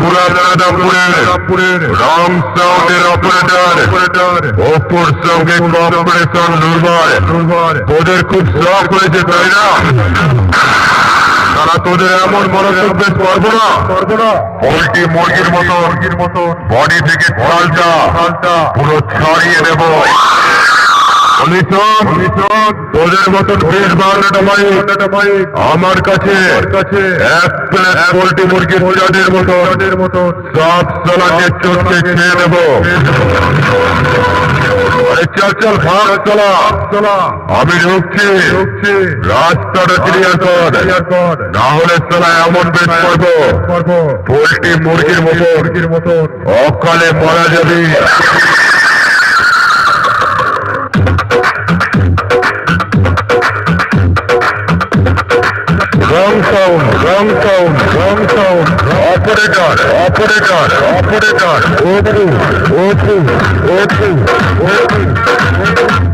পুরাদাপুরের রং সাউন্ডের অপারেটর অপুর সঙ্গে কম্পিটিশন লড়বার তোদের খুব শখ হয়েছে তাই না? তারা তোদের এমন মনোযোগ করবো না পোল্ট্রি মুরগির মতো বডি থেকে চালটা পুরো ছাড়িয়ে দেব। তোদের মতন বেশ বাংলাটা মাইক আমার কাছে এক প্লেট পোল্ট্রি মুরগির চাঁদের মতো সব চলাকে চটকে খেয়ে নেব। চল ভাগ চলা আমি ঢুকছি রাস্তাটা ক্লিয়ার কর না হলে চলা এমন বেশ করবো পোল্ট্রি মুরগির মতো অকালে মারা যাবে। Wrong sound. Operator. Open.